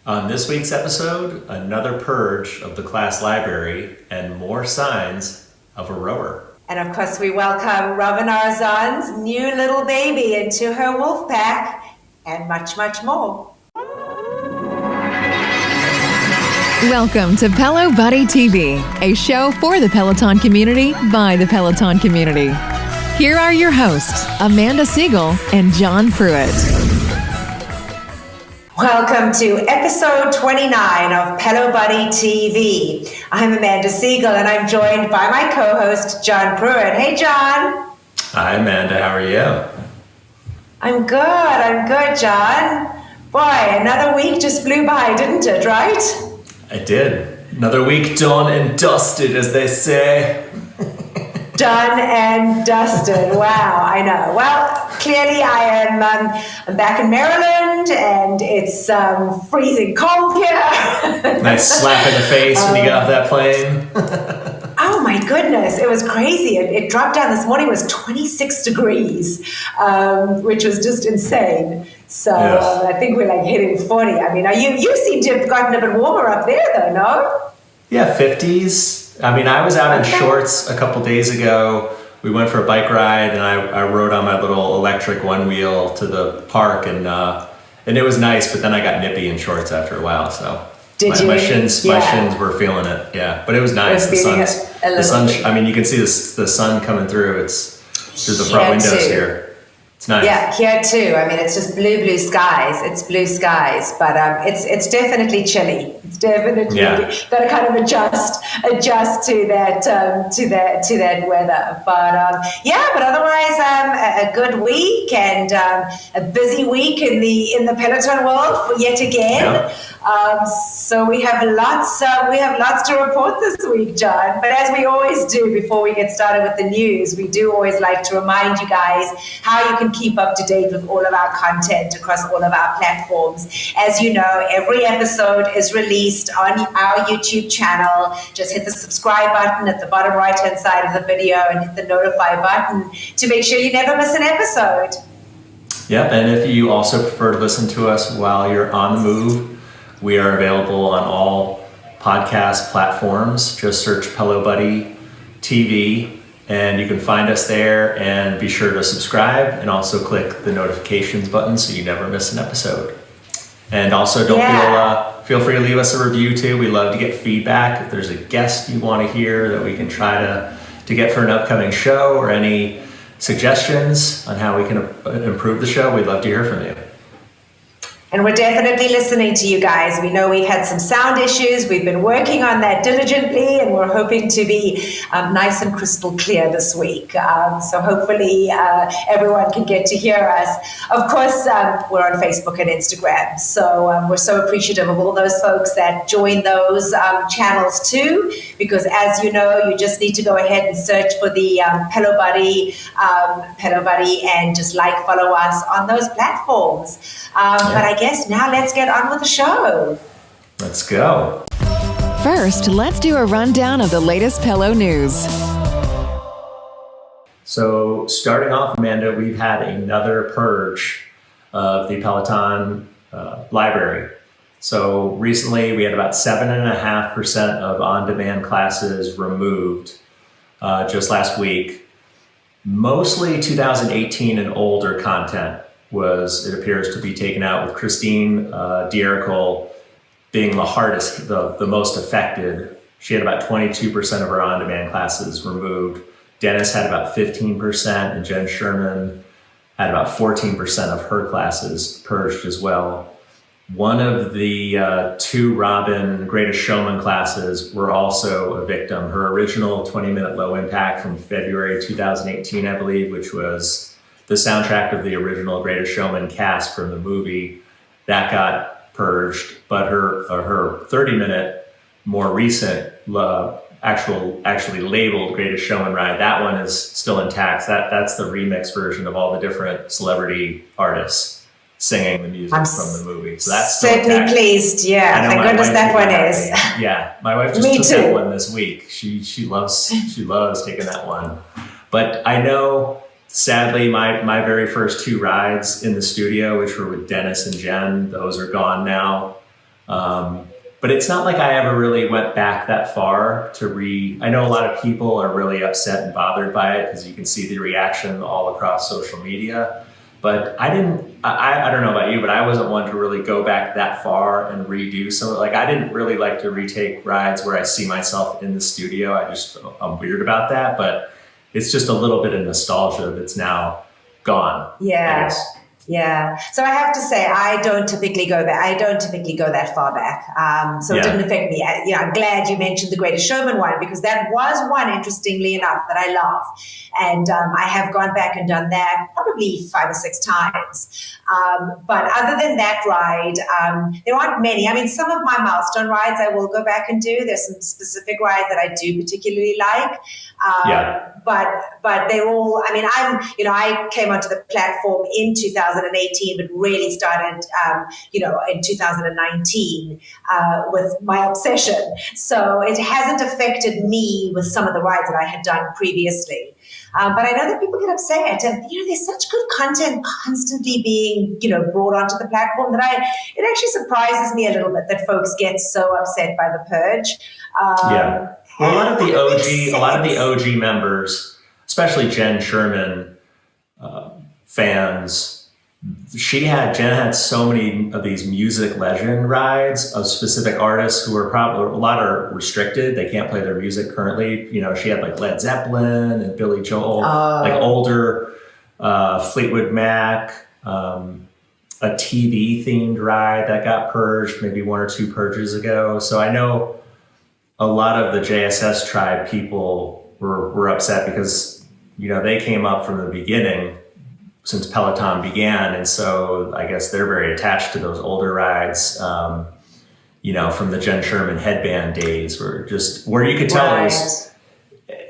On this week's episode, another purge of the class library and more signs of a rower. And of course, we welcome Robin Arzon's new little baby into her wolf pack and much, much more. Welcome to Pelo Buddy TV, a show for the Peloton community by the Peloton community. Here are your hosts, Amanda Siegel and John Pruitt. Welcome to episode 29 of Pelo Buddy TV. I'm Amanda Siegel and I'm joined by my co-host, John Pruitt. Hey, John. Hi, Amanda. How are you? I'm good, John. Boy, another week just flew by, didn't it, right? I did. Another week done and dusted, as they say. Done and dusted. Wow, I know. Well, clearly I am I'm back in Maryland and it's freezing cold here. Nice slap in the face when you get off that plane. Oh my goodness, it was crazy. It dropped down this morning, it was 26 degrees, which was just insane. So Yes. I think we're like hitting 40. I mean, you seem to have gotten a bit warmer up there though, no? Yeah, 50s. I mean, I was out in shorts a couple days ago. We went for a bike ride and I rode on my little electric one wheel to the park and it was nice, but then I got nippy in shorts after a while, so. My shins were feeling it, yeah. But it was nice. The sun. I mean, you can see the sun coming through. It's through the front windows here. It's nice. Yeah, here too. I mean, it's just blue skies. It's blue skies, but it's definitely chilly. It's definitely got to kind of adjust to that weather. But otherwise, a good week and a busy week in the Peloton world for yet again. Yeah. So we have lots to report this week, John. But as we always do before we get started with the news, we do always like to remind you guys how you can keep up to date with all of our content across all of our platforms. As you know, every episode is released on our YouTube channel. Just hit the subscribe button at the bottom right-hand side of the video and hit the notify button to make sure you never miss an episode. Yep, and if you also prefer to listen to us while you're on the move, we are available on all podcast platforms. Just search Pelo Buddy TV and you can find us there, and be sure to subscribe and also click the notifications button so you never miss an episode. And also feel free to leave us a review too. We love to get feedback. If there's a guest you want to hear that we can try to get for an upcoming show, or any suggestions on how we can improve the show, we'd love to hear from you. And we're definitely listening to you guys. We know we've had some sound issues. We've been working on that diligently, and we're hoping to be nice and crystal clear this week. So hopefully everyone can get to hear us. Of course, we're on Facebook and Instagram. So we're so appreciative of all those folks that join those channels too, because as you know, you just need to go ahead and search for the Pelo Buddy, and just follow us on those platforms. But I guess now let's get on with the show. Let's go. First, let's do a rundown of the latest Pelo news. So starting off, Amanda, we've had another purge of the Peloton library. So recently we had about 7.5% of on-demand classes removed just last week. Mostly 2018 and older content it appears to be taken out, with Christine Dierical being the hardest, the most affected. She had about 22% of her on-demand classes removed. Dennis had about 15%, and Jen Sherman had about 14% of her classes purged as well. One of the two Robin Greatest Showman classes were also a victim. Her original 20-minute low impact from February 2018, I believe, which was the soundtrack of the original Greatest Showman cast from the movie, that got purged. But her 30-minute, more recent, actually labeled Greatest Showman ride, that one is still intact. That's the remix version of all the different celebrity artists singing the music from the movie. So that's certainly pleased. Yeah, thank goodness that one is. Yeah, my wife just took that one this week. She loves taking that one. But I know, sadly, my very first two rides in the studio, which were with Dennis and Jen, those are gone now. But it's not like I ever really went back that far to I know a lot of people are really upset and bothered by it because you can see the reaction all across social media. But I don't know about you, but I wasn't one to really go back that far and redo some. Like, I didn't really like to retake rides where I see myself in the studio. I'm weird about that, but it's just a little bit of nostalgia that's now gone. Yeah. I guess. Yeah. So I have to say, I don't typically go that far back. So it didn't affect me. I'm glad you mentioned the Greatest Showman one, because that was one, interestingly enough, that I love. And I have gone back and done that probably 5 or 6 times. But other than that ride, there aren't many. I mean, some of my milestone rides I will go back and do. There's some specific rides that I do particularly like. But they're all, I mean, I came onto the platform in 2018, but really started, in 2019 with my obsession. So it hasn't affected me with some of the rides that I had done previously. But I know that people get upset, and there's such good content constantly being brought onto the platform that it actually surprises me a little bit that folks get so upset by the Purge. Well, a lot of the OG members, especially Jen Sherman fans, Jen had so many of these music legend rides of specific artists who are probably, a lot are restricted. They can't play their music currently. She had like Led Zeppelin and Billy Joel, like older Fleetwood Mac, a TV themed ride that got purged maybe 1 or 2 purges ago. So I know a lot of the JSS tribe people were upset because, they came up from the beginning since Peloton began. And so I guess they're very attached to those older rides, from the Jen Sherman headband days where you could tell it was,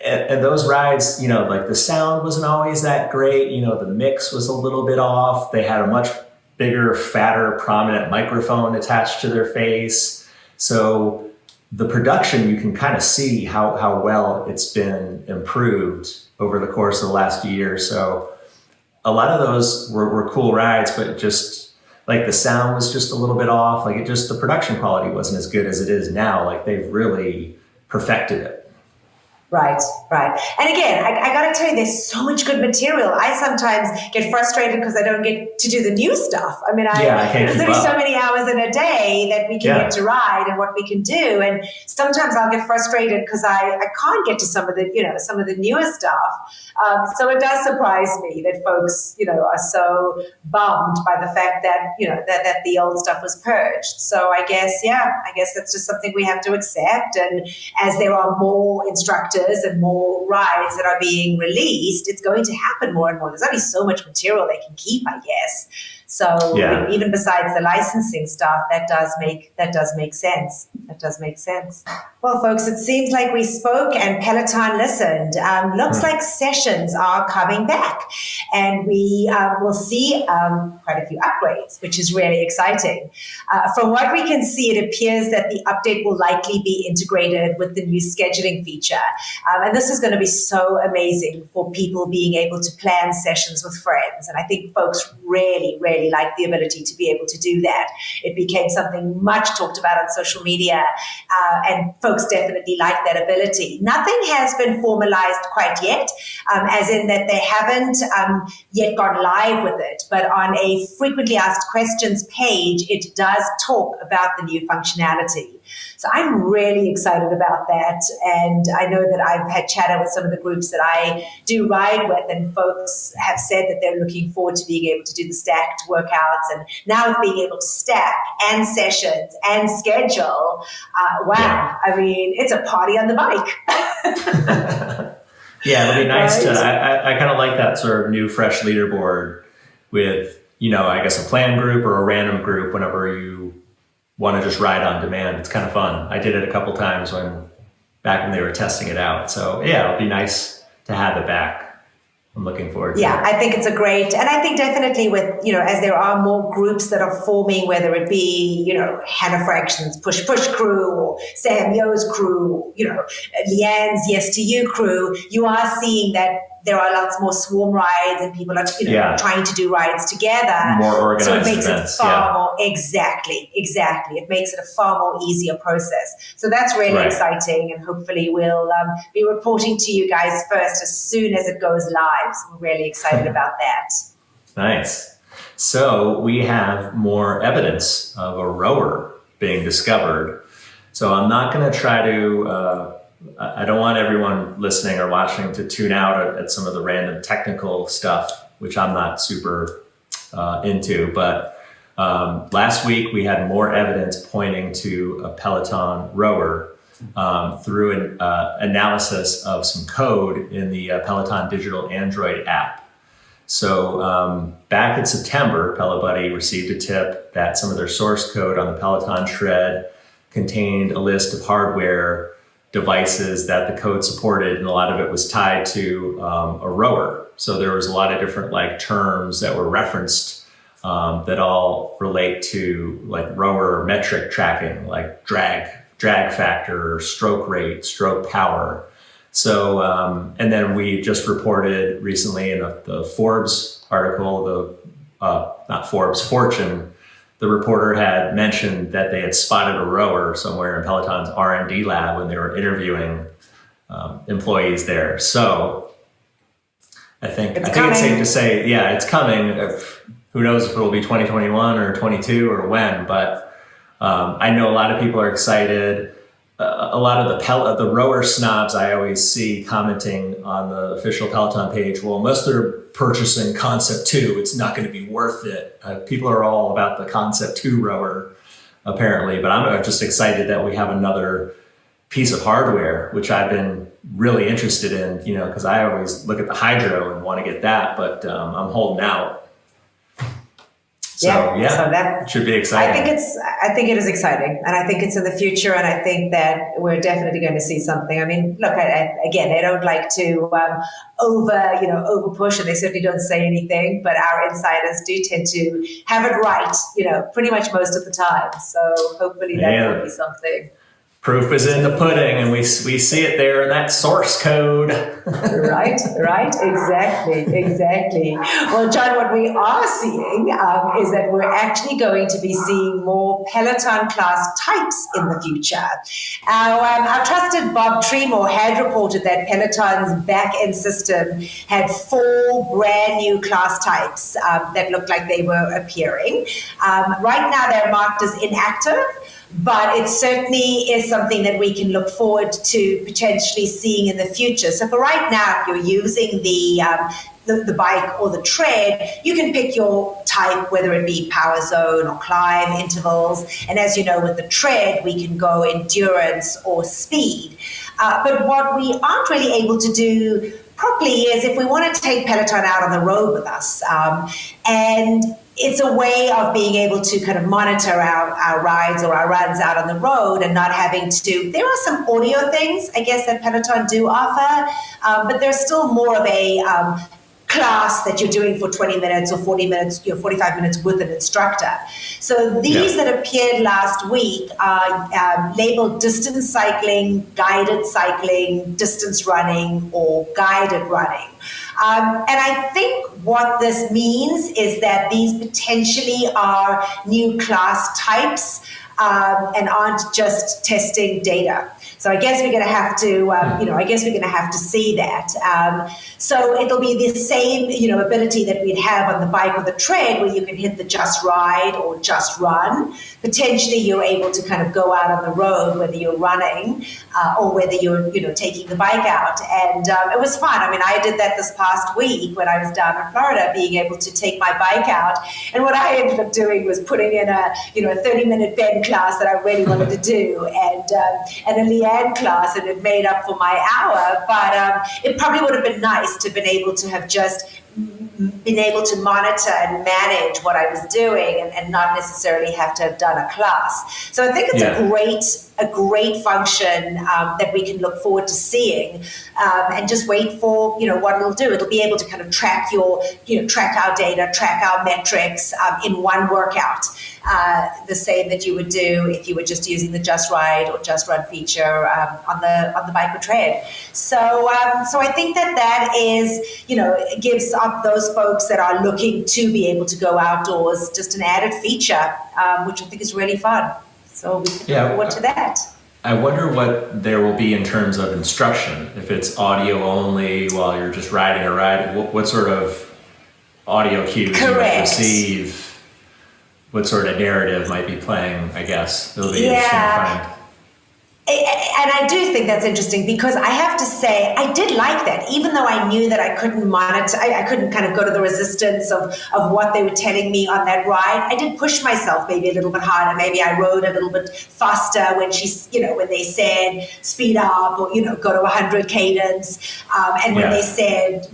and those rides, like the sound wasn't always that great. The mix was a little bit off. They had a much bigger, fatter, prominent microphone attached to their face. So the production, you can kind of see how well it's been improved over the course of the last few years. So a lot of those were cool rides, but just like the sound was just a little bit off. Like the production quality wasn't as good as it is now. Like they've really perfected it. Right. And again, I got to tell you, there's so much good material. I sometimes get frustrated because I don't get to do the new stuff. I mean, there's only so many hours in a day that we can get to ride and what we can do. And sometimes I'll get frustrated because I can't get to some of the newer stuff. So it does surprise me that folks, are so bummed by the fact that, that the old stuff was purged. So I guess that's just something we have to accept. And as there are more instructors and more rides that are being released, it's going to happen more and more. There's only so much material they can keep, I guess. So even besides the licensing stuff, that does make sense. That does make sense. Well, folks, it seems like we spoke and Peloton listened. Looks like sessions are coming back, and we will see quite a few upgrades, which is really exciting. From what we can see, it appears that the update will likely be integrated with the new scheduling feature. And this is going to be so amazing for people being able to plan sessions with friends. And I think folks really, really like the ability to be able to do that. It became something much talked about on social media, and folks definitely like that ability. Nothing has been formalized quite yet, as in that they haven't yet gone live with it. But on a frequently asked questions page, it does talk about the new functionality. So I'm really excited about that. And I know that I've had chatter with some of the groups that I do ride with, and folks have said that they're looking forward to being able to do the stacked workouts. And now with being able to stack and sessions and schedule, I mean, it's a party on the bike. Yeah, it'll be nice I kind of like that sort of new, fresh leaderboard with, I guess a planned group or a random group whenever you want to just ride on demand. It's kind of fun. I did it a couple times back when they were testing it out. So yeah, it'll be nice to have it back. I'm looking forward to it. I think it's and I think definitely with, as there are more groups that are forming, whether it be, Hannah Fraction's Push crew or Sam Yo's crew, Leanne's Yes to You crew, you are seeing that there are lots more swarm rides and people are, trying to do rides together. More organized so it makes events. It far more, exactly. It makes it a far more easier process. So that's really exciting, and hopefully we'll be reporting to you guys first as soon as it goes live. So we're really excited about that. Nice. So we have more evidence of a rower being discovered. So I'm not going to try to, I don't want everyone listening or watching to tune out at some of the random technical stuff, which I'm not super into. But last week we had more evidence pointing to a Peloton rower through an analysis of some code in the Peloton Digital Android app. So back in September, Pelo Buddy received a tip that some of their source code on the Peloton Shred contained a list of hardware devices that the code supported, and a lot of it was tied to a rower. So there was a lot of different terms that were referenced that all relate to rower metric tracking, like drag factor, stroke rate, stroke power. So, and then we just reported recently in the Forbes article, Fortune, the reporter had mentioned that they had spotted a rower somewhere in Peloton's R&D lab when they were interviewing employees there. So I think it's safe to say, it's coming. Who knows if it will be 2021 or 22 or when, but I know a lot of people are excited. A lot of the rower snobs I always see commenting on the official Peloton page, well, unless they're purchasing Concept 2, it's not going to be worth it. People are all about the Concept 2 rower, apparently, but I'm just excited that we have another piece of hardware, which I've been really interested in, because I always look at the Hydro and want to get that, but I'm holding out. So that should be exciting. I think it is exciting, and I think it's in the future, and I think that we're definitely going to see something. I mean, look, I don't like to over push, and they certainly don't say anything, but our insiders do tend to have it right, pretty much most of the time. So hopefully that will be something. Proof is in the pudding, and we see it there in that source code. Right, exactly. Well, John, what we are seeing is that we're actually going to be seeing more Peloton class types in the future. Our trusted Bob Tremor had reported that Peloton's back-end system had 4 brand new class types that looked like they were appearing. Right now, they're marked as inactive, but it certainly is something that we can look forward to potentially seeing in the future. So for right now, if you're using the bike or the tread, you can pick your type, whether it be power zone or climb intervals. And as you know, with the tread, we can go endurance or speed. But what we aren't really able to do properly is if we want to take Peloton out on the road with us. And it's a way of being able to kind of monitor our rides or our runs out on the road and not having to. There are some audio things, I guess, that Peloton do offer, but there's still more of a class that you're doing for 20 minutes or 40 minutes, 45 minutes with an instructor. So these that appeared last week are labeled distance cycling, guided cycling, distance running, or guided running. And I think what this means is that these potentially are new class types and aren't just testing data. So I guess we're going to have to, see that. So it'll be the same, ability that we'd have on the bike or the tread, where you can hit the just ride or just run. Potentially, you're able to kind of go out on the road, whether you're running or whether you're, taking the bike out. And it was fun. I mean, I did that this past week when I was down in Florida, being able to take my bike out. And what I ended up doing was putting in a 30-minute bend class that I really wanted to do, and a Leanne class, and it made up for my hour. But it probably would have been nice to have been able to have just been able to monitor and manage what I was doing and not necessarily have to have done a class. So I think it's a great function that we can look forward to seeing, and just wait for what it'll do. It'll be able to kind of track track our data, track our metrics in one workout. the same that you would do if you were just using the Just Ride or Just Run feature on the bike or tread. So I think that is, it gives up those folks that are looking to be able to go outdoors just an added feature, which I think is really fun. So we can look forward to that. I wonder what there will be in terms of instruction. If it's audio only while you're just riding a ride, what sort of audio cues you might receive? What sort of narrative might be playing, I guess. It'll be interesting to find. And I do think that's interesting because I have to say, I did like that, even though I knew that I couldn't monitor, I couldn't kind of go to the resistance of what they were telling me on that ride. I did push myself maybe a little bit harder. Maybe I rode a little bit faster when when they said speed up or, go to 100 cadence. And when they said,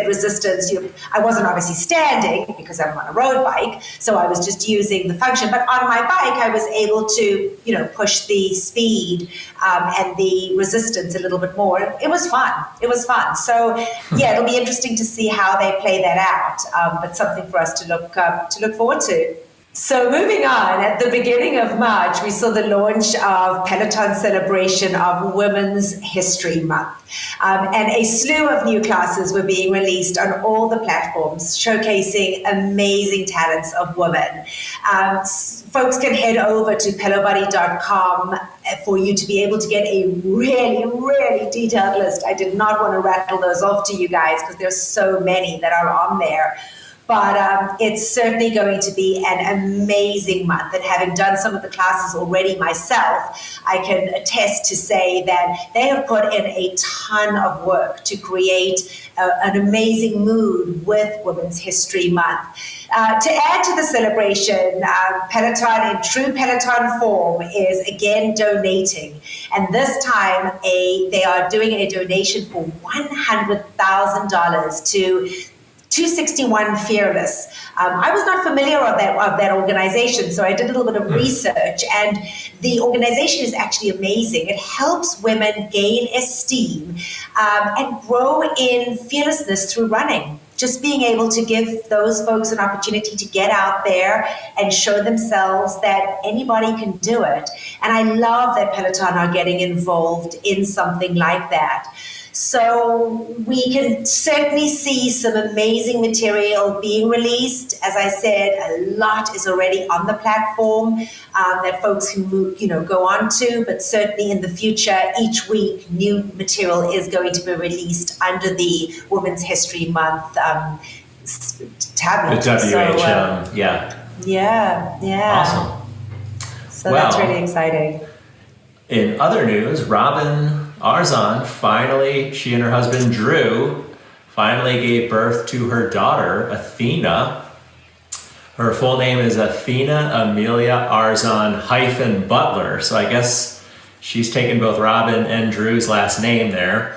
resistance, I wasn't obviously standing because I'm on a road bike. So I was just using the function. But on my bike, I was able to, push the speed and the resistance a little bit more. It was fun. So it'll be interesting to see how they play that out. But something for us to look forward to. So moving on, at the beginning of March, we saw the launch of Peloton's celebration of Women's History Month. And a slew of new classes were being released on all the platforms, showcasing amazing talents of women. Folks can head over to pelobuddy.com for you to be able to get a really, really detailed list. I did not want to rattle those off to you guys because there's so many that are on there. But it's certainly going to be an amazing month. And having done some of the classes already myself, I can attest to say that they have put in a ton of work to create an amazing mood with Women's History Month. To add to the celebration, Peloton, in true Peloton form, is again donating. And this time, they are doing a donation for $100,000 to 261 Fearless. I was not familiar of that organization, so I did a little bit of research, and the organization is actually amazing. It helps women gain esteem and grow in fearlessness through running. Just being able to give those folks an opportunity to get out there and show themselves that anybody can do it. And I love that Peloton are getting involved in something like that. So we can certainly see some amazing material being released. As I said, a lot is already on the platform that folks can go on to, but certainly in the future, each week, new material is going to be released under the Women's History Month tablet. The WHM, Yeah. Awesome. So that's really exciting. In other news, Robin Arzon she and her husband Drew finally gave birth to her daughter, Athena. Her full name is Athena Amelia Arzon-Butler. So I guess she's taken both Robin and Drew's last name there.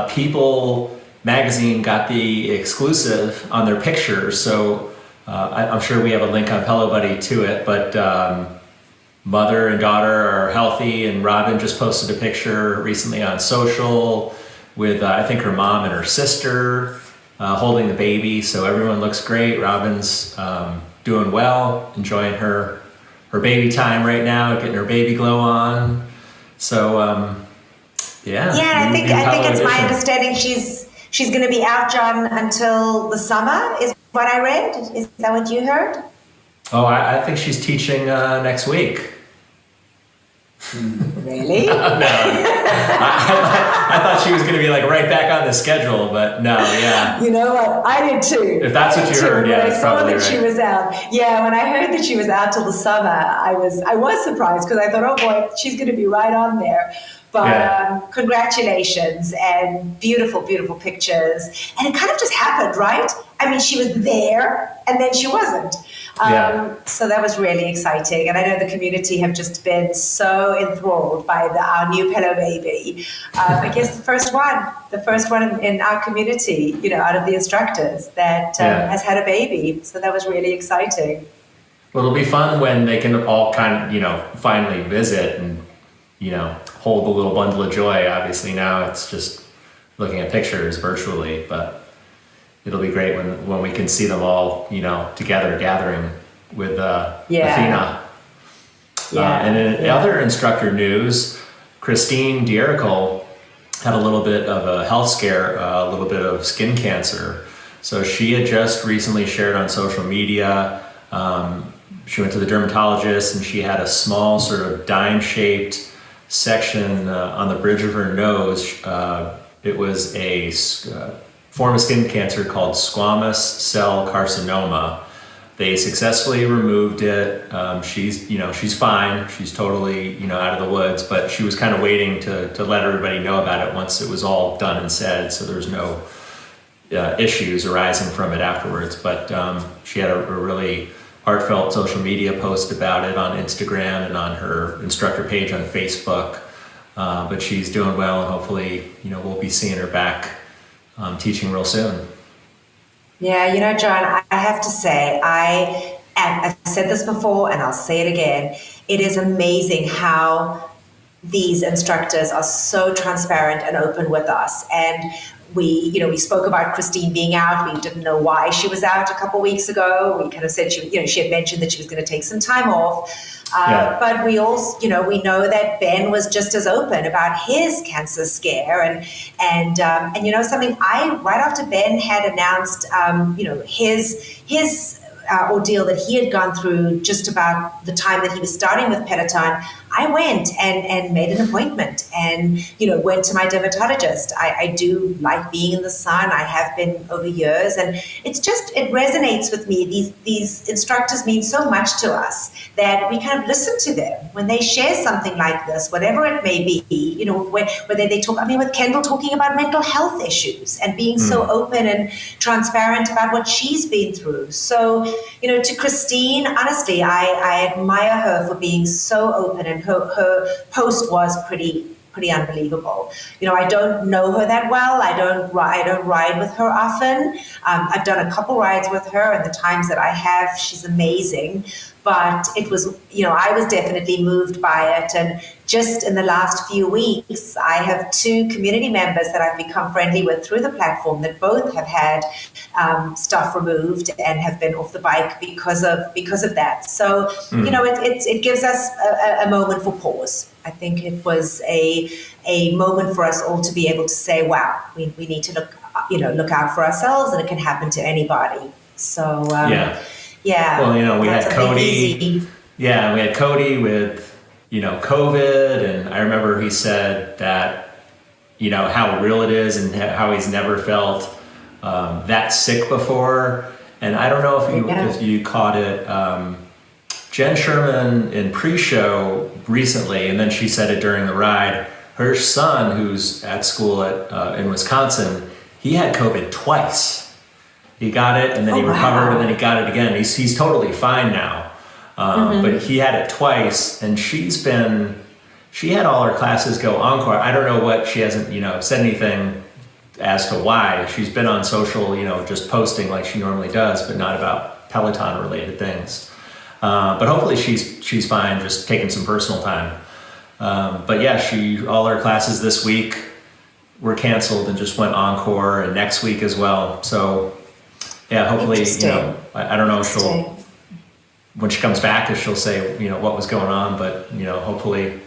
People magazine got the exclusive on their pictures. So I'm sure we have a link on Pelo Buddy to it, but mother and daughter are healthy, and Robin just posted a picture recently on social with, I think, her mom and her sister holding the baby. So everyone looks great. Robin's doing well, enjoying her baby time right now, getting her baby glow on. So, I think it's my understanding she's going to be out, John, until the summer, is what I read. Is that what you heard? Oh, I think she's teaching next week. Really? No. I thought she was going to be right back on the schedule, but no, yeah. You know what? I did too. If that's what you heard, yeah, that's probably right. She was out. Yeah, when I heard that she was out till the summer, I was surprised because I thought, oh boy, she's going to be right on there. But congratulations, and beautiful, beautiful pictures. And it kind of just happened, right? I mean, she was there and then she wasn't. So that was really exciting. And I know the community have just been so enthralled by our new Pelo baby. I guess the first one in our community, out of the instructors that has had a baby. So that was really exciting. Well, it'll be fun when they can all kind of, finally visit and, hold the little bundle of joy. Obviously now it's just looking at pictures virtually, but it'll be great when we can see them all, together gathering with Yeah. Athena. And in other instructor news, Christine Dierical had a little bit of a health scare, a little bit of skin cancer. So she had just recently shared on social media. She went to the dermatologist and she had a small sort of dime-shaped section on the bridge of her nose. It was a form of skin cancer called squamous cell carcinoma. They successfully removed it. She's fine. She's totally, out of the woods, but she was kind of waiting to let everybody know about it once it was all done and said. So there was no issues arising from it afterwards. But she had a really heartfelt social media post about it on Instagram and on her instructor page on Facebook. But she's doing well, and hopefully, we'll be seeing her back teaching real soon. Yeah, John, I have to say, I've said this before and I'll say it again. It is amazing how these instructors are so transparent and open with us. And we spoke about Christine being out. We didn't know why she was out a couple of weeks ago. We kind of said she had mentioned that she was going to take some time off. But we also, we know that Ben was just as open about his cancer scare, and something. Right after Ben had announced, his ordeal that he had gone through just about the time that he was starting with Peloton, I went and made an appointment and, went to my dermatologist. I do like being in the sun. I have been over years, and it resonates with me. These instructors mean so much to us that we kind of listen to them when they share something like this, whatever it may be, whether they talk, with Kendall talking about mental health issues and being so open and transparent about what she's been through. So, to Christine, honestly, I admire her for being so open, and her post was pretty unbelievable. I don't know her that well. I don't ride with her often. I've done a couple rides with her, and the times that I have, she's amazing. But it was, I was definitely moved by it. And just in the last few weeks, I have 2 community members that I've become friendly with through the platform that both have had stuff removed and have been off the bike because of that. So, it gives us a moment for pause. I think it was a moment for us all to be able to say, wow, we need to look out for ourselves, and it can happen to anybody. So, yeah. Well, we had Cody. Easy. Yeah, we had Cody with, COVID, and I remember he said that, how real it is and how he's never felt that sick before. And I don't know if you caught it. Jen Sherman in pre-show recently, and then she said it during the ride. Her son, who's at school in Wisconsin, he had COVID twice. He got it, and then he recovered, and then he got it again. He's totally fine now. But he had it twice, and she had all her classes go encore. I don't know what, she hasn't, said anything as to why. She's been on social, just posting like she normally does, but not about Peloton related things. But hopefully she's fine, just taking some personal time. But yeah, all her classes this week were canceled and just went encore, and next week as well. So yeah, hopefully, I don't know if when she comes back, if she'll say, what was going on, but, hopefully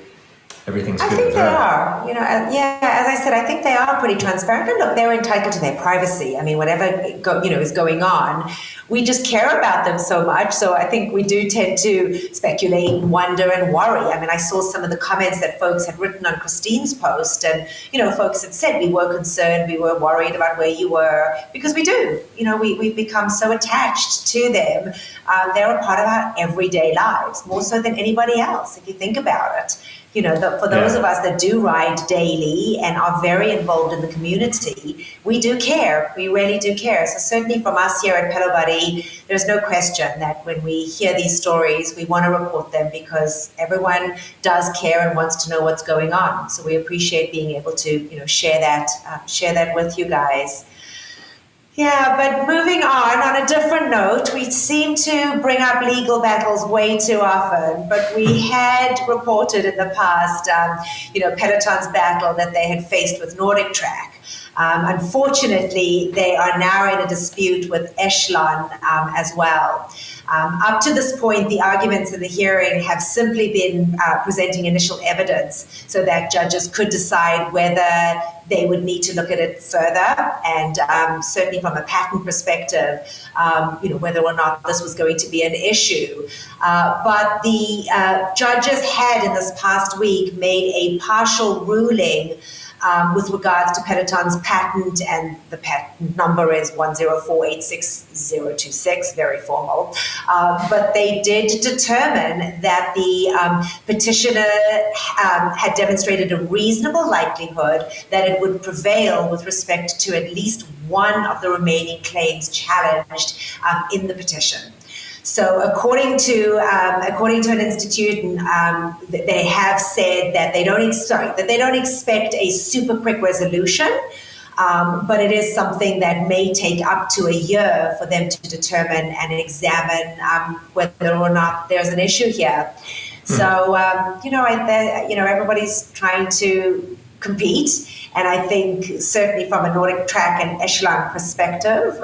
everything's good with her. I think they are, as I said, I think they are pretty transparent. And look, they're entitled to their privacy. Whatever, is going on, we just care about them so much. So I think we do tend to speculate, wonder, and worry. I saw some of the comments that folks had written on Christine's post, and, folks had said we were concerned, we were worried about where you were, because we do. We've become so attached to them. They're a part of our everyday lives, more so than anybody else, if you think about it. For those of us that do ride daily and are very involved in the community, we do care. We really do care. So certainly from us here at Pelo Buddy, there's no question that when we hear these stories, we want to report them because everyone does care and wants to know what's going on. So we appreciate being able to, share that with you guys. Yeah, but moving on a different note, we seem to bring up legal battles way too often, but we had reported in the past, Peloton's battle that they had faced with Nordic Track. Unfortunately, they are now in a dispute with Echelon as well. Up to this point, the arguments in the hearing have simply been presenting initial evidence so that judges could decide whether they would need to look at it further, and certainly from a patent perspective, whether or not this was going to be an issue. But the judges had in this past week made a partial ruling with regards to Peloton's patent, and the patent number is 10486-026, very formal. But they did determine that the petitioner had demonstrated a reasonable likelihood that it would prevail with respect to at least one of the remaining claims challenged in the petition. So according to an institute, they have said that they don't expect a super quick resolution, but it is something that may take up to a year for them to determine and examine whether or not there's an issue here. So everybody's trying to compete. And I think certainly from a Nordic Track and Echelon perspective,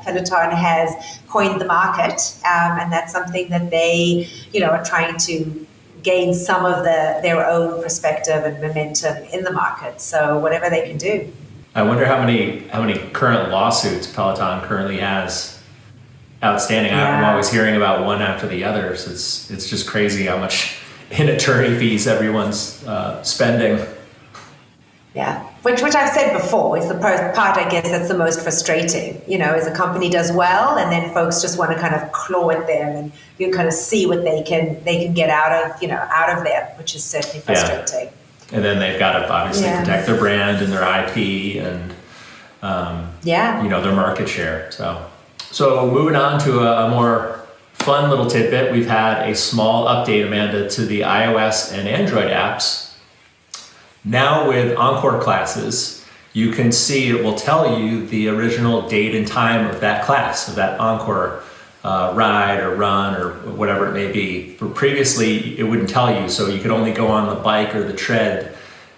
Peloton has coined the market, and that's something that they, are trying to gain some of their own perspective and momentum in the market. So whatever they can do. I wonder how many current lawsuits Peloton currently has outstanding. Yeah. I'm always hearing about one after the other. So it's just crazy how much in attorney fees everyone's spending. Yeah, which I've said before is the part, I guess, that's the most frustrating. As a company does well, and then folks just want to kind of claw at them, and you kind of see what they can get out of them, which is certainly frustrating. Yeah. And then they've got to obviously protect their brand and their IP and their market share. So moving on to a more fun little tidbit, we've had a small update, Amanda, to the iOS and Android apps. Now with encore classes, you can see, it will tell you the original date and time of that class, of that encore ride or run or whatever it may be. But previously, it wouldn't tell you, so you could only go on the bike or the tread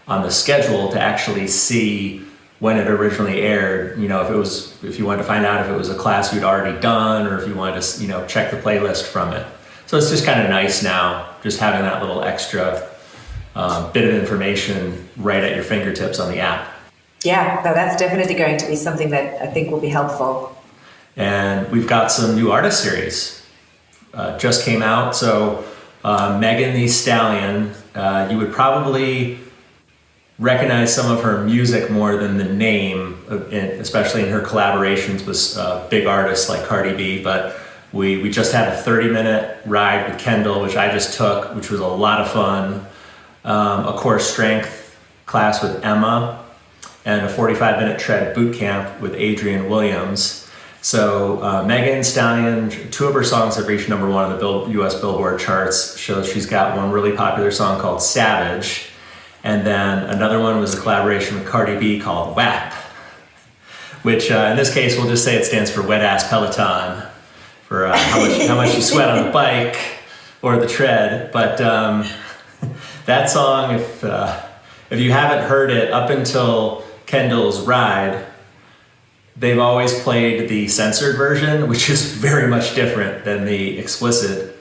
on the schedule to actually see when it originally aired. If you wanted to find out if it was a class you'd already done, or if you wanted to, check the playlist from it. So it's just kind of nice now, just having that little extra bit of information right at your fingertips on the app. Yeah, no, that's definitely going to be something that I think will be helpful. And we've got some new artist series just came out. So Megan Thee Stallion, you would probably recognize some of her music more than the name, especially in her collaborations with big artists like Cardi B. But we just had a 30-minute ride with Kendall, which I just took, which was a lot of fun. A core strength class with Emma, and a 45-minute tread boot camp with Adrian Williams. So Megan Thee Stallion, 2 of her songs have reached #1 on the US Billboard charts. Shows she's got one really popular song called Savage, and then another one was a collaboration with Cardi B called WAP, which in this case we'll just say it stands for Wet Ass Peloton, for how much you sweat on the bike or the tread. But that song, if you haven't heard it, up until Kendall's ride, they've always played the censored version, which is very much different than the explicit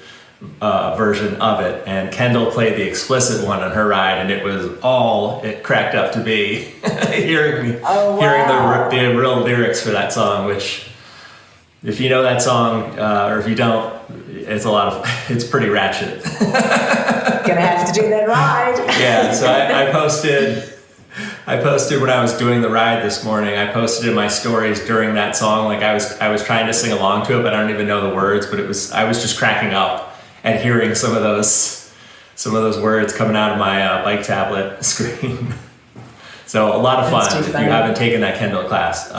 version of it. And Kendall played the explicit one on her ride, and it was all it cracked up to be. hearing the real lyrics for that song, which, if you know that song, or if you don't, it's pretty ratchet. Gonna have to do that ride. Yeah, so I posted when I was doing the ride this morning. I posted in my stories during that song, like I was trying to sing along to it, but I don't even know the words. But I was just cracking up at hearing some of those words coming out of my bike tablet screen. So a lot of fun. If you haven't taken that Kendall class,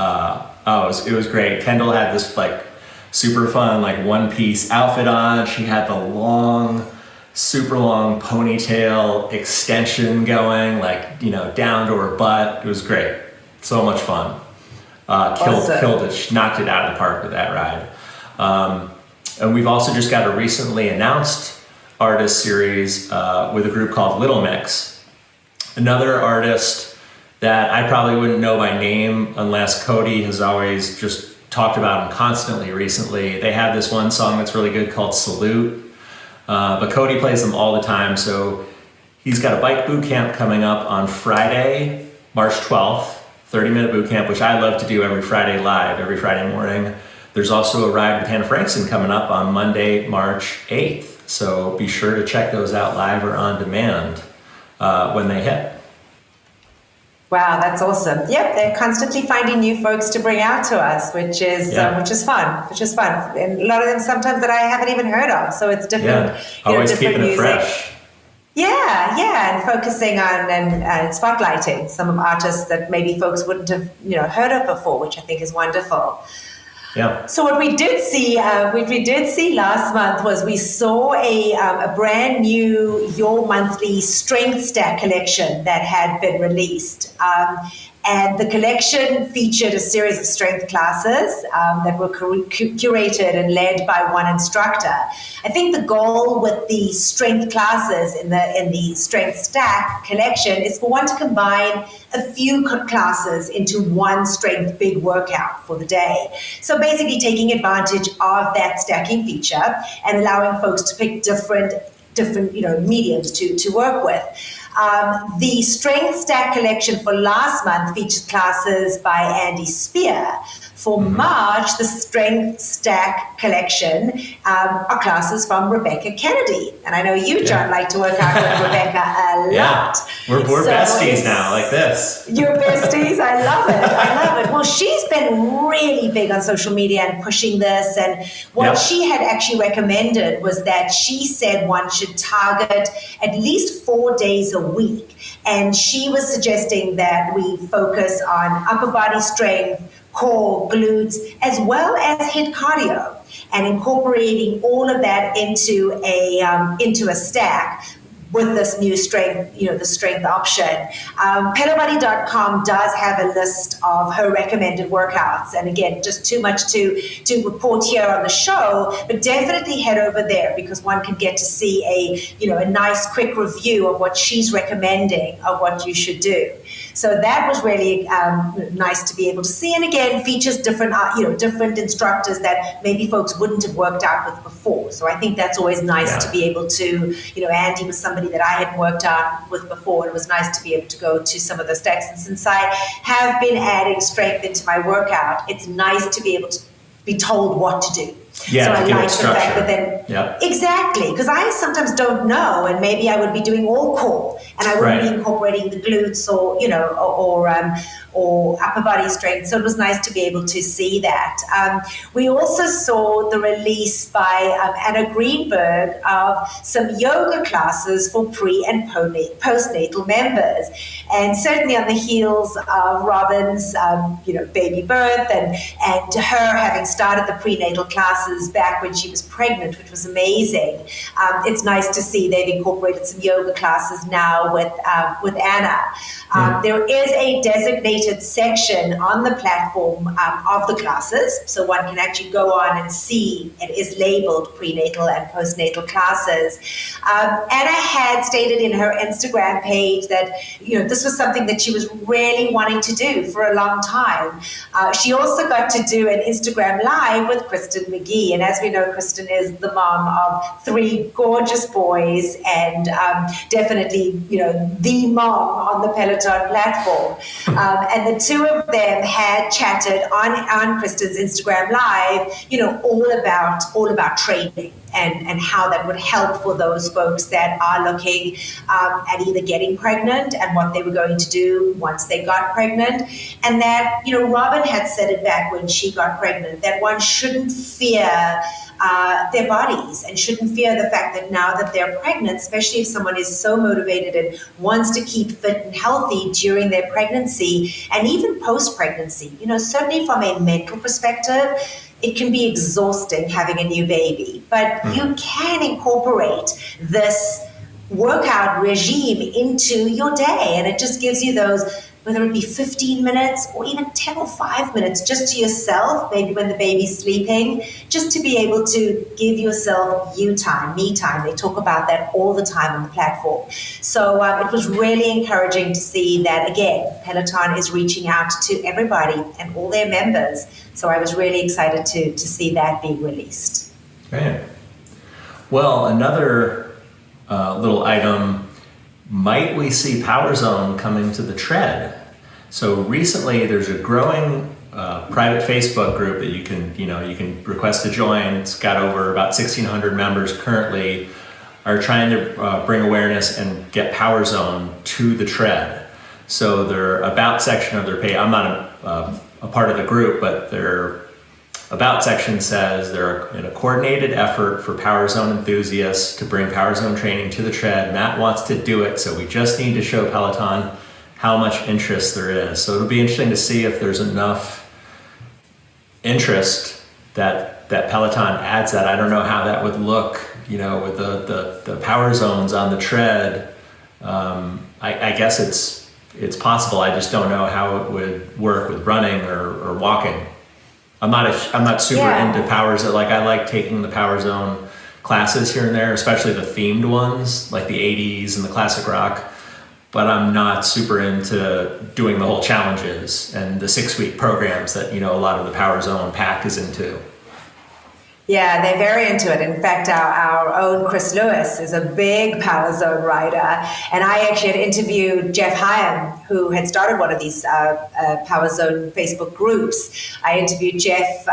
it was great. Kendall had this super fun one-piece outfit on. She had the super long ponytail extension going, down to her butt. It was great. So much fun. Killed it. She knocked it out of the park with that ride. And we've also just got a recently announced artist series with a group called Little Mix. Another artist that I probably wouldn't know by name unless Cody has always just talked about them constantly recently. They have this one song that's really good called Salute, but Cody plays them all the time. So he's got a bike boot camp coming up on Friday, March 12th, 30-minute boot camp, which I love to do every Friday live, every Friday morning. There's also a ride with Hannah Frankson coming up on Monday, March 8th. So be sure to check those out live or on demand when they hit. Wow, that's awesome. Yep, they're constantly finding new folks to bring out to us, which is fun. And a lot of them sometimes that I haven't even heard of. So it's different. Yeah, always different keeping music. it fresh. Yeah, and focusing on and spotlighting some of artists that maybe folks wouldn't have heard of before, which I think is wonderful. Yeah. So what we did see last month was we saw a brand new Your Monthly Strength Stack collection that had been released. And the collection featured a series of strength classes that were curated and led by one instructor. I think the goal with the strength classes in the Strength Stack collection is for one to combine a few classes into one strength big workout for the day. So basically taking advantage of that stacking feature and allowing folks to pick different mediums to work with. The Strength Stack collection for last month featured classes by Andy Spear. For March, the Strength Stack collection are classes from Rebecca Kennedy. And I know you, John, like to work out with Rebecca a lot. Yeah, we're besties now, like this. You're besties? I love it. Well, she's been really big on social media and pushing this. And what she had actually recommended was that she said one should target at least 4 days a week. And she was suggesting that we focus on upper body strength, core, glutes, as well as HIIT cardio, and incorporating all of that into a stack with this new strength, the strength option. PeloBuddy.com does have a list of her recommended workouts. And again, just too much to report here on the show, but definitely head over there because one can get to see a nice quick review of what she's recommending of what you should do. So that was really nice to be able to see. And again, features different instructors that maybe folks wouldn't have worked out with before. So I think that's always nice to be able to, Andy was somebody that I hadn't worked out with before. And it was nice to be able to go to some of those stacks. And since I have been adding strength into my workout, it's nice to be able to be told what to do. Yeah, so I give like it the structure. fact that then exactly, because I sometimes don't know, and maybe I would be doing all core, and I wouldn't be incorporating the glutes or upper body strength. So it was nice to be able to see that. We also saw the release by Anna Greenberg of some yoga classes for pre and postnatal members, and certainly on the heels of Robin's baby birth and her having started the prenatal classes back when she was pregnant, which was amazing. It's nice to see they've incorporated some yoga classes now with Anna. There is a designated section on the platform of the classes, so one can actually go on and see it is labeled prenatal and postnatal classes. Anna had stated in her Instagram page that this was something that she was really wanting to do for a long time. She also got to do an Instagram live with Kristen McGee, and as we know, Kristen is the mom of 3 gorgeous boys and definitely the mom on the Peloton platform. And the two of them had chatted on Kristen's Instagram live, all about training and how that would help for those folks that are looking at either getting pregnant and what they were going to do once they got pregnant. And that, Robin had said it back when she got pregnant, that one shouldn't fear their bodies and shouldn't fear the fact that now that they're pregnant, especially if someone is so motivated and wants to keep fit and healthy during their pregnancy and even post-pregnancy, certainly from a mental perspective, it can be exhausting having a new baby, but you can incorporate this workout regime into your day, and it just gives you those whether it be 15 minutes or even 10 or 5 minutes just to yourself, maybe when the baby's sleeping, just to be able to give yourself you time, me time. They talk about that all the time on the platform. So it was really encouraging to see that, again, Peloton is reaching out to everybody and all their members. So I was really excited to see that being released. Great. Well, another little item, might we see Power Zone coming to the tread? So recently there's a growing private Facebook group that you can request to join. It's got over about 1,600 members currently, are trying to bring awareness and get Power Zone to the tread. So their about section of their page, I'm not a part of the group, but their about section says they're in a coordinated effort for Power Zone enthusiasts to bring Power Zone training to the tread. Matt wants to do it, so we just need to show Peloton how much interest there is. So it'll be interesting to see if there's enough interest that Peloton adds that. I don't know how that would look, with the Power Zones on the tread. I guess it's possible. I just don't know how it would work with running or walking. I'm not super into Power Zone. Like, I like taking the Power Zone classes here and there, especially the themed ones, like the 80s and the classic rock. But I'm not super into doing the whole challenges and the 6-week programs that, a lot of the Power Zone pack is into. Yeah, they're very into it. In fact, our own Chris Lewis is a big Power Zone rider. And I actually had interviewed Jeff Hyam, who had started one of these Power Zone Facebook groups. I interviewed Jeff,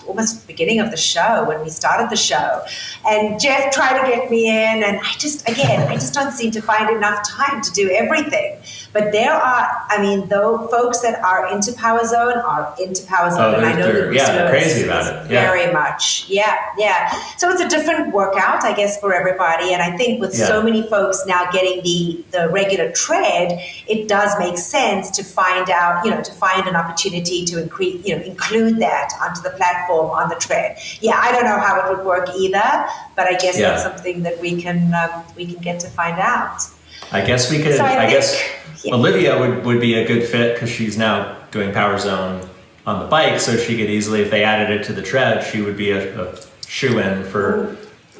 almost at the beginning of the show, when we started the show. And Jeff tried to get me in, and I just don't seem to find enough time to do everything. But there are, though folks that are into Power Zone are into Power Zone. And I know that they're crazy about it. Yeah. Very much. Yeah. So it's a different workout, I guess, for everybody. And I think with so many folks now getting the regular tread, it does make sense to find out, to find an opportunity to include that onto the platform on the tread. Yeah, I don't know how it would work either, but I guess that's something that we can get to find out. I guess we could. So I guess Olivia would be a good fit because she's now doing Power Zone on the bike, so she could easily, if they added it to the tread, she would be a shoe-in for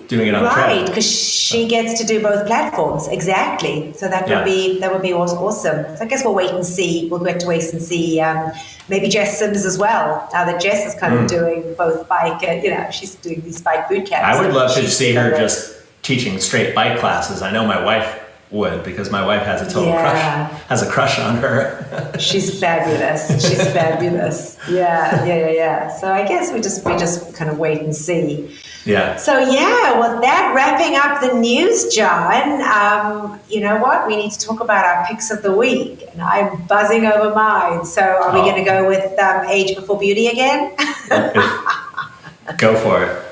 doing it on the tread. Right, because she gets to do both platforms, exactly. So that would be awesome. So I guess we'll wait and see. We'll get to wait and see. Maybe Jess Sims as well. Now that Jess is kind of doing both bike, she's doing these bike boot camps. I would love to see her just teaching straight bike classes. I know my wife would, because my wife has a crush on her. She's fabulous. Yeah. So I guess we just kind of wait and see. Yeah. So well, that wrapping up the news, John. You know what? We need to talk about our picks of the week, and I'm buzzing over mine. So are we going to go with Age Before Beauty again? Go for it.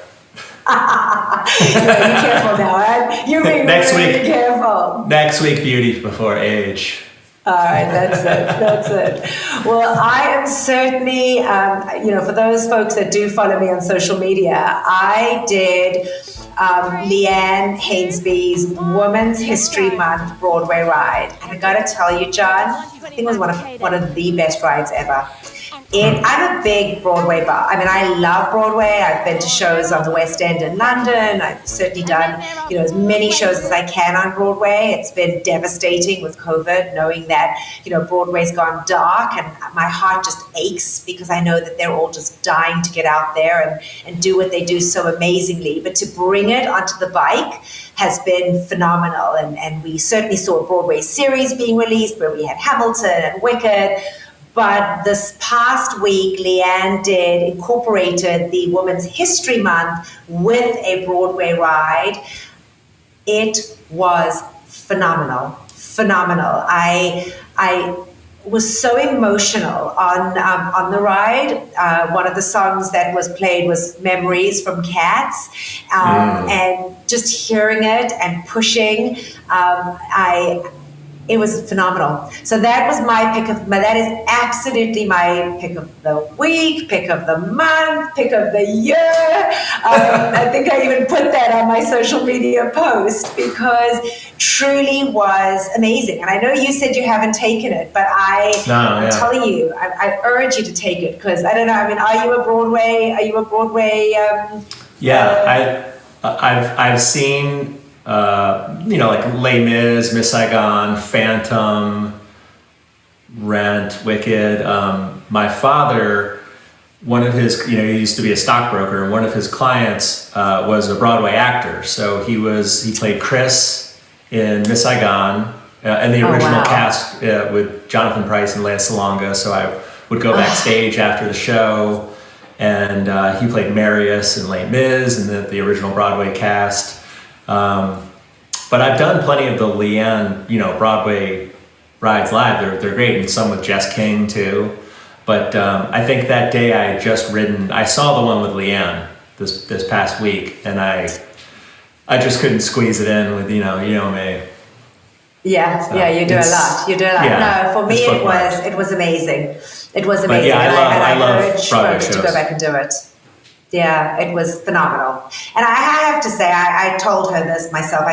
Be careful now, right? You're being really careful. Next week, Beauty Before Age. All right, that's it. Well, I am certainly, for those folks that do follow me on social media, I did Leanne Hainsby's Women's History Month Broadway ride. And I got to tell you, John, I think it was one of the best rides ever. I'm a big Broadway buff. I love Broadway. I've been to shows on the West End in London. I've certainly done, as many shows as I can on Broadway. It's been devastating with COVID, knowing that, Broadway's gone dark, and my heart just aches because I know that they're all just dying to get out there and do what they do so amazingly. But to bring it onto the bike has been phenomenal. And we certainly saw a Broadway series being released where we had Hamilton and Wicked. But this past week, Leanne incorporated the Women's History Month with a Broadway ride. It was phenomenal. I was so emotional on the ride. One of the songs that was played was Memories from Cats. And just hearing it and pushing, It was phenomenal. So that was that is absolutely my pick of the week, pick of the month, pick of the year. I think I even put that on my social media post because truly was amazing. And I know you said you haven't taken it, but I'm telling you, I urge you to take it because I don't know. I mean, are you a Broadway? I've seen. Like Les Mis, Miss Saigon, Phantom, Rent, Wicked. My father, one of his, he used to be a stockbroker, and one of his clients was a Broadway actor. So he played Chris in Miss Saigon, and the original cast with Jonathan Pryce and Lea Salonga. So I would go backstage after the show, and he played Marius in Les Mis and the original Broadway cast. But I've done plenty of the Leanne, Broadway rides live. They're great, and some with Jess King too. But I think that day I had just ridden. I saw the one with Leanne this past week, and I just couldn't squeeze it in with me. Yeah, So you do a lot. You do a lot. Yeah, no, for me it was amazing. It was amazing. But yeah, I love urge Broadway folks shows. to go back and do it. Yeah, it was phenomenal. And I have to say, I told her this myself.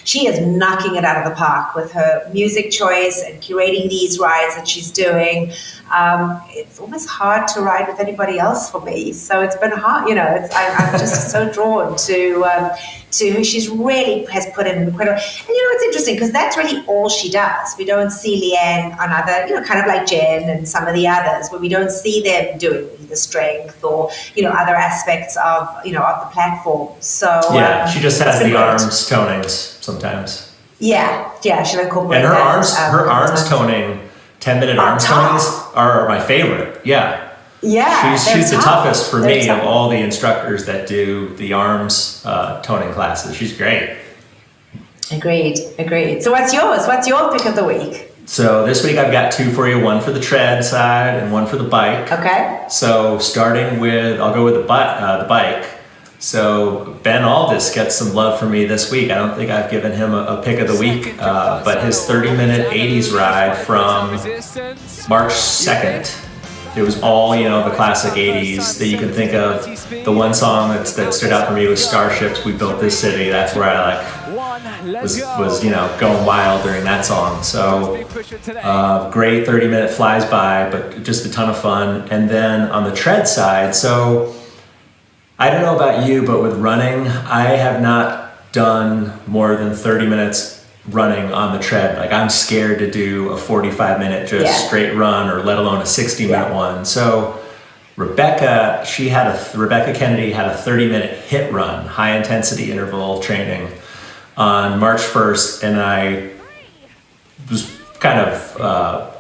She is knocking it out of the park with her music choice and curating these rides that she's doing. It's almost hard to ride with anybody else for me. So it's been hard, I'm just so drawn to who she's really has put in incredible. And it's interesting because that's really all she does. We don't see Leanne on other, kind of like Jen and some of the others, where we don't see them doing the strength or, other aspects of, of the platform. So she just has the arms tonings sometimes. Yeah, she'll incorporate And her that, arms toning, 10-minute arms tonings are my favorite. Yeah. Yeah, she's the toughest for me tough. of all the instructors that do the arms toning classes. She's great. Agreed. So what's yours? What's your pick of the week? So this week I've got two for you, one for the tread side and one for the bike. Okay. So starting with, I'll go with the bike. So Ben Aldis gets some love from me this week. I don't think I've given him a pick of the week, but his 30-minute 80s ride from March 2nd. It was all, the classic 80s that you can think of. The one song that stood out for me was Starships, We Built This City. That's where I was going wild during that song. So great 30-minute flies by, but just a ton of fun. And then on the tread side, so I don't know about you, but with running, I have not done more than 30 minutes running on the tread. Like I'm scared to do a 45-minute straight run, or let alone a 60-minute one. So Rebecca Kennedy had a 30-minute HIIT run, high intensity interval training, on March 1st, and I was kind of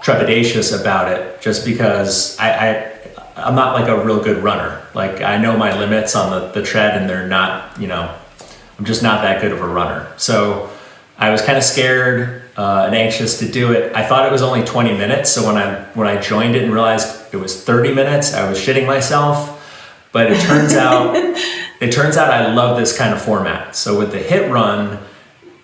trepidatious about it just because I'm not like a real good runner. Like I know my limits on the tread, and they're not, I'm just not that good of a runner. So I was kind of scared and anxious to do it. I thought it was only 20 minutes. So when I joined it and realized it was 30 minutes, I was shitting myself. But it turns out I love this kind of format. So with the HIIT run,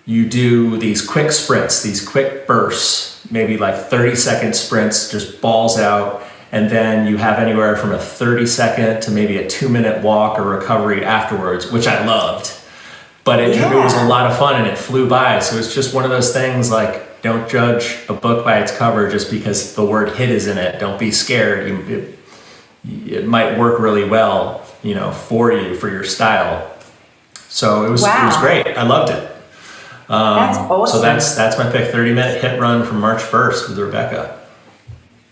you do these quick sprints, these quick bursts, maybe like 30-second sprints, just balls out. And then you have anywhere from a 30-second to maybe a 2-minute walk or recovery afterwards, which I loved. But it was a lot of fun, and it flew by. So it's just one of those things, like, don't judge a book by its cover just because the word HIIT is in it. Don't be scared. It might work really well, for you, for your style. So it was great. I loved it. That's awesome. So that's my pick, 30-minute HIIT run from March 1st with Rebecca.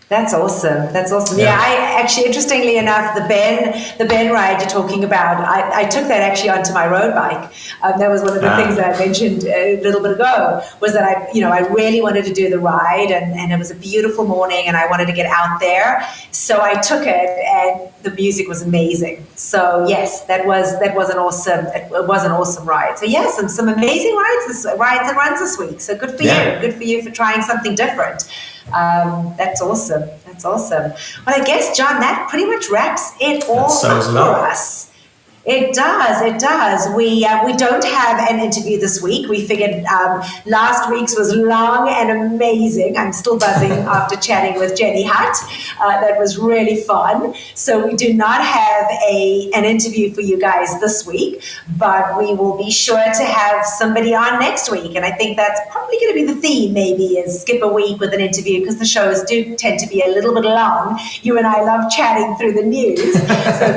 That's awesome. Yeah, I actually, interestingly enough, the Ben ride you're talking about, I took that actually onto my road bike. That was one of the things that I mentioned a little bit ago, was that I really wanted to do the ride, and it was a beautiful morning, and I wanted to get out there. So I took it, and the music was amazing. So yes, that was an awesome ride. So yes, some amazing rides and runs this week. So good for you. Good for you for trying something different. That's awesome. Well, I guess, John, that pretty much wraps it all up for us. It does. It does. We don't have an interview this week. We figured last week's was long and amazing. I'm still buzzing after chatting with Jenny Hutt. That was really fun. So we do not have an interview for you guys this week, but we will be sure to have somebody on next week. And I think that's probably going to be the theme, maybe, is skip a week with an interview, because the shows do tend to be a little bit long. You and I love chatting through the news. So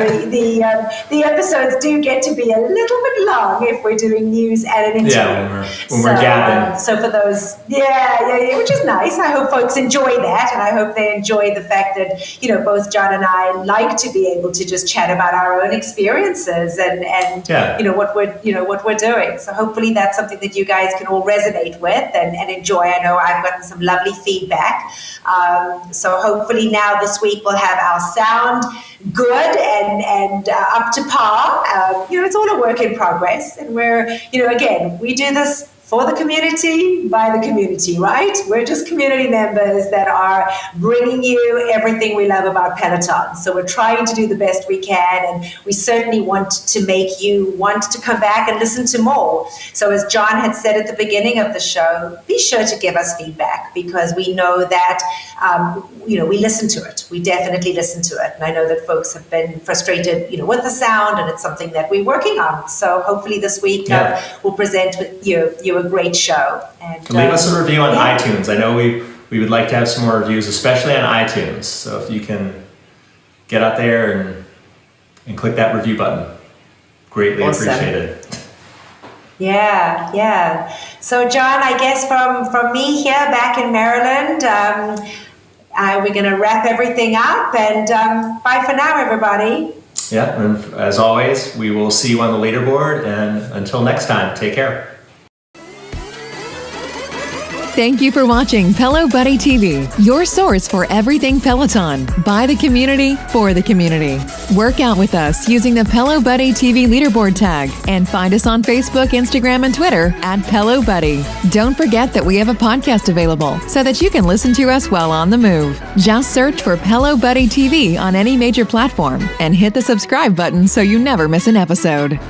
the episodes do get to be a little bit long if we're doing news and an interview. Yeah, when we're gabbing. So for those, yeah, which is nice. I hope folks enjoy that, and I hope they enjoy the fact that, you know, both John and I like to be able to just chat about our own experiences and you know what we're doing. So hopefully that's something that you guys can all resonate with and enjoy. I know I've gotten some lovely feedback. So hopefully now this week we'll have our sound good and up to par. You know, it's all a work in progress, and we're, you know, again, we do this for the community, by the community, right? We're just community members that are bringing you everything we love about Peloton. So we're trying to do the best we can, and we certainly want to make you want to come back and listen to more. So as John had said at the beginning of the show, be sure to give us feedback, because we know that, you know, we listen to it. We definitely listen to it. And I know that folks have been frustrated, you know, with the sound, and it's something that we're working on. So hopefully this week we'll present with you a great show. And leave us a review on iTunes. I know we would like to have some more reviews, especially on iTunes. So if you can get out there and click that review button, greatly appreciated. Yeah. So John, I guess from me here back in Maryland, we're going to wrap everything up, and bye for now, everybody. Yeah, and as always, we will see you on the leaderboard, and until next time, take care. Thank you for watching Pelo Buddy TV, your source for everything Peloton, by the community, for the community. Work out with us using the Pelo Buddy TV leaderboard tag, and find us on Facebook, Instagram, and Twitter at Pelo Buddy. Don't forget that we have a podcast available so that you can listen to us while on the move. Just search for Pelo Buddy TV on any major platform and hit the subscribe button so you never miss an episode.